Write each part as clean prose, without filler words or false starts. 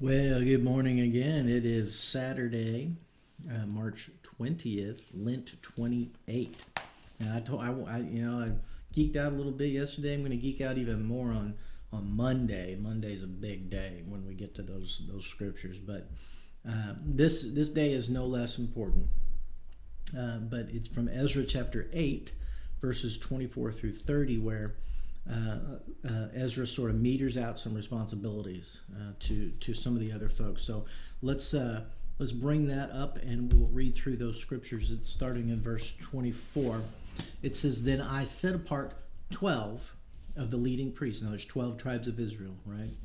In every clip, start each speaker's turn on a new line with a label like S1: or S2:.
S1: Well, good morning again. It is Saturday, March 20th, Lent 28. And I geeked out a little bit yesterday. I'm going to geek out even more on Monday. Monday's a big day when we get to those scriptures, but this day is no less important. But it's from Ezra chapter 8, verses 24 through 30, where Ezra sort of meters out some responsibilities to some of the other folks. So let's bring that up and we'll read through those scriptures. It's starting in verse 24. It says, "Then I set apart 12 of the leading priests." Now there's 12 tribes of Israel, right?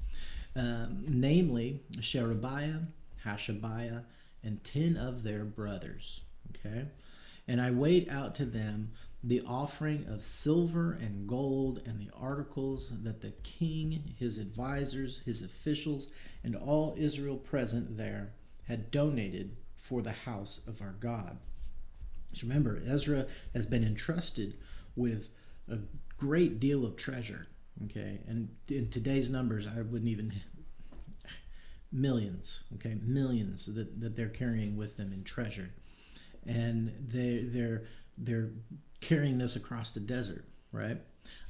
S1: Namely Sherebiah, Hashabiah, and 10 of their brothers. Okay, and I weighed out to them the offering of silver and gold and the articles that the king, his advisors, his officials, and all Israel present there had donated for the house of our God. So remember, Ezra has been entrusted with a great deal of treasure. Okay, and in today's numbers, I wouldn't even millions. Okay, millions that they're carrying with them in treasure, and they're carrying this across the desert, right?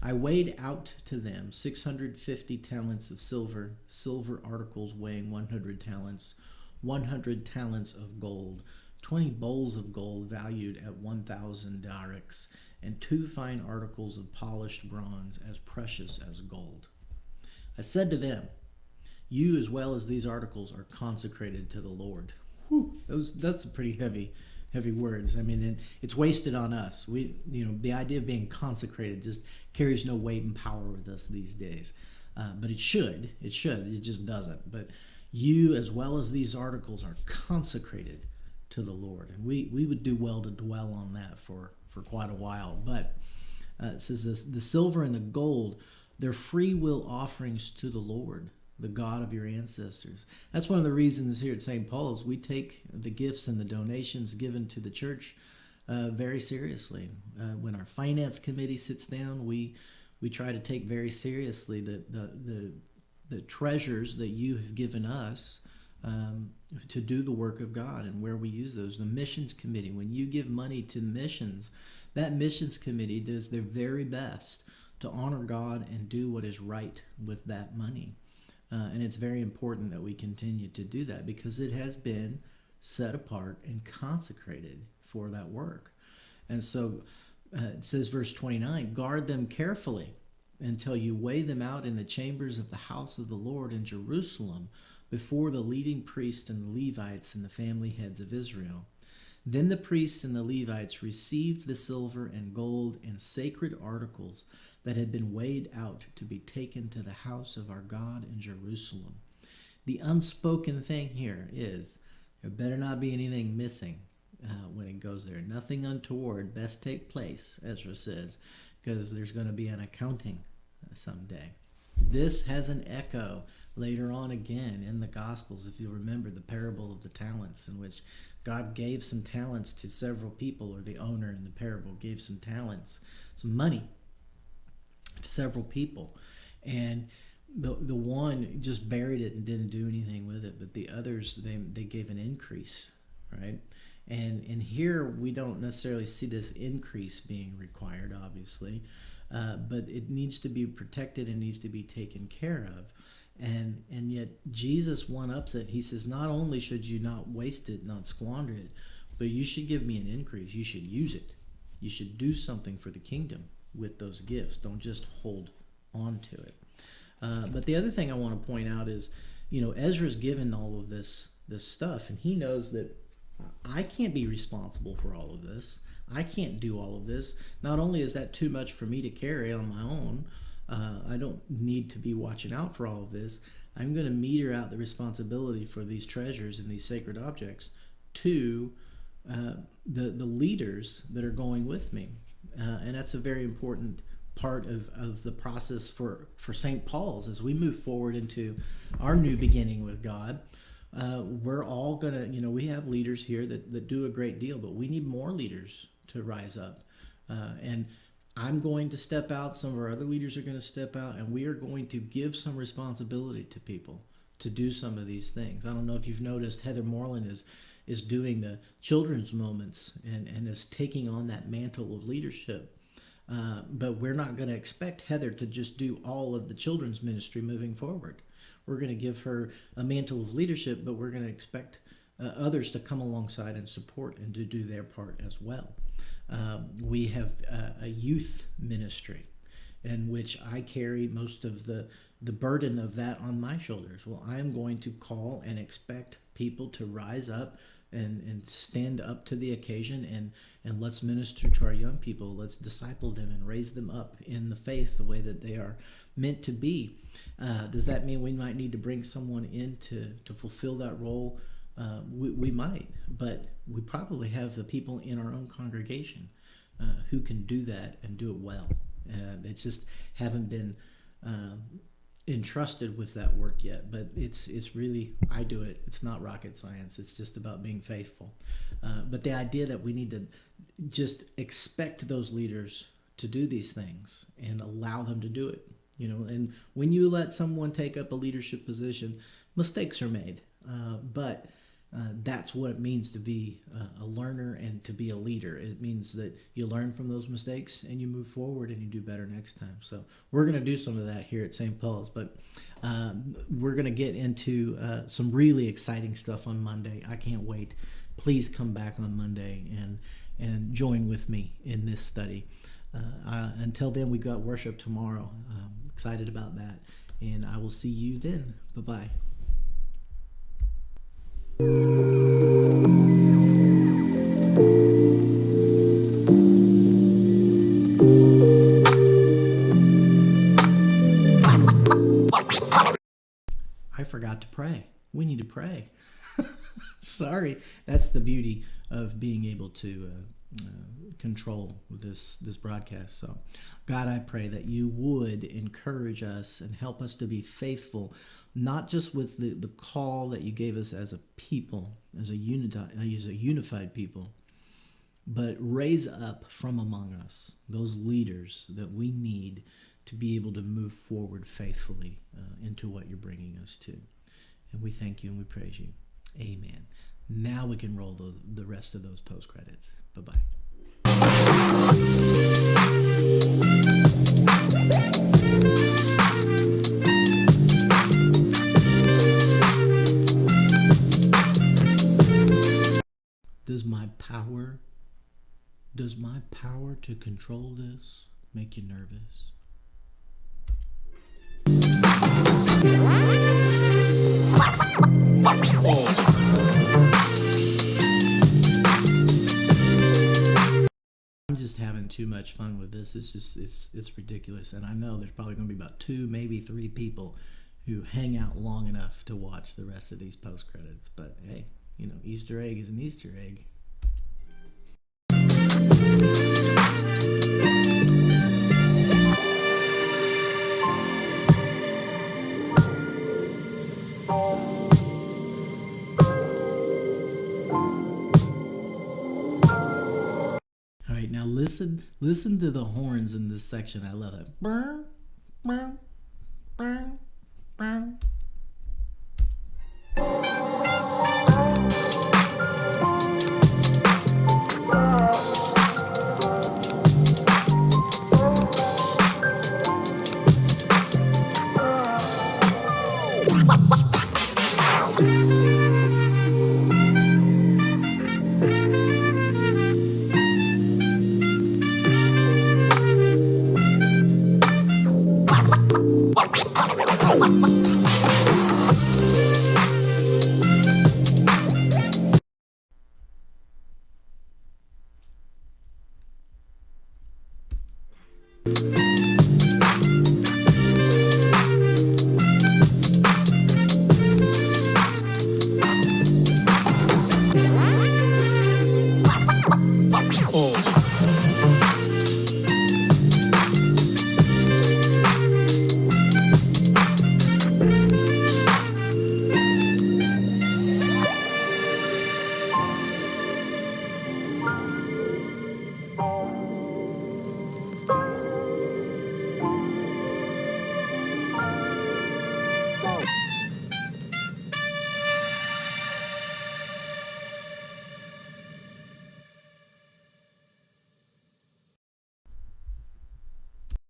S1: I weighed out to them 650 talents of silver, silver articles weighing 100 talents, 100 talents of gold, 20 bowls of gold valued at 1,000 darics, and 2 fine articles of polished bronze as precious as gold. I said to them, "You as well as these articles are consecrated to the Lord." Whew, that's a pretty heavy words. I mean, it's wasted on us. The idea of being consecrated just carries no weight and power with us these days. But it should. It just doesn't. But you, as well as these articles, are consecrated to the Lord. And we would do well to dwell on that for quite a while. But it says this, "The silver and the gold, they're free will offerings to the Lord, the God of your ancestors." That's one of the reasons here at St. Paul's we take the gifts and the donations given to the church very seriously. When our finance committee sits down, we try to take very seriously the treasures that you have given us to do the work of God and where we use those. The missions committee, when you give money to missions, that missions committee does their very best to honor God and do what is right with that money. And it's very important that we continue to do that because it has been set apart and consecrated for that work. And so it says, verse 29, "Guard them carefully until you weigh them out in the chambers of the house of the Lord in Jerusalem before the leading priests and the Levites and the family heads of Israel." Then the priests and the Levites received the silver and gold and sacred articles that had been weighed out to be taken to the house of our God in Jerusalem. The unspoken thing here is there better not be anything missing when it goes there. Nothing untoward best take place, Ezra says, because there's going to be an accounting someday. This has an echo later on again in the Gospels. If you remember the parable of the talents, in which God gave some talents to several people, or the owner in the parable gave some talents, some money to several people, and the one just buried it and didn't do anything with it, but the others they gave an increase, right? And here we don't necessarily see this increase being required, obviously, but it needs to be protected and needs to be taken care of. And yet Jesus one-ups it. He says, not only should you not waste it, not squander it, but you should give me an increase. You should use it. You should do something for the kingdom with those gifts. Don't just hold on to it. But the other thing I want to point out is, Ezra's given all of this stuff, and he knows that I can't be responsible for all of this. I can't do all of this. Not only is that too much for me to carry on my own, I don't need to be watching out for all of this. I'm going to meter out the responsibility for these treasures and these sacred objects to the leaders that are going with me. And that's a very important part of the process for St. Paul's as we move forward into our new beginning with God. We're all going to, we have leaders here that do a great deal, but we need more leaders to rise up. And I'm going to step out. Some of our other leaders are going to step out, and we are going to give some responsibility to people to do some of these things. I don't know if you've noticed, Heather Moreland is doing the children's moments and is taking on that mantle of leadership. But we're not going to expect Heather to just do all of the children's ministry moving forward. We're going to give her a mantle of leadership, but we're going to expect others to come alongside and support and to do their part as well. We have a youth ministry in which I carry most of the burden of that on my shoulders. Well, I am going to call and expect people to rise up and stand up to the occasion, and let's minister to our young people. Let's disciple them and raise them up in the faith the way that they are meant to be. Does that mean we might need to bring someone in to fulfill that role? We might, but we probably have the people in our own congregation who can do that and do it well. They just haven't been entrusted with that work yet, but it's really, I do it. It's not rocket science. It's just about being faithful. But the idea that we need to just expect those leaders to do these things and allow them to do it, and when you let someone take up a leadership position, mistakes are made. But that's what it means to be a learner and to be a leader. It means that you learn from those mistakes and you move forward and you do better next time. So we're going to do some of that here at St. Paul's, but we're going to get into some really exciting stuff on Monday. I can't wait. Please come back on Monday and join with me in this study. Until then, we've got worship tomorrow. Excited about that. And I will see you then. Bye-bye. I forgot to pray. We need to pray. Sorry. That's the beauty of being able to control this broadcast. So, God, I pray that you would encourage us and help us to be faithful, not just with the call that you gave us as a people, as a unified people, but raise up from among us those leaders that we need to be able to move forward faithfully into what you're bringing us to. And we thank you and we praise you. Amen. Now we can roll the rest of those post credits. Bye-bye. Does my power to control this make you nervous? I'm just having too much fun with this. It's ridiculous, and I know there's probably going to be about 2, maybe 3 people who hang out long enough to watch the rest of these post credits. But hey, Easter egg is an Easter egg. All right, now listen to the horns in this section. I love it. Burr, burr, burr, burr.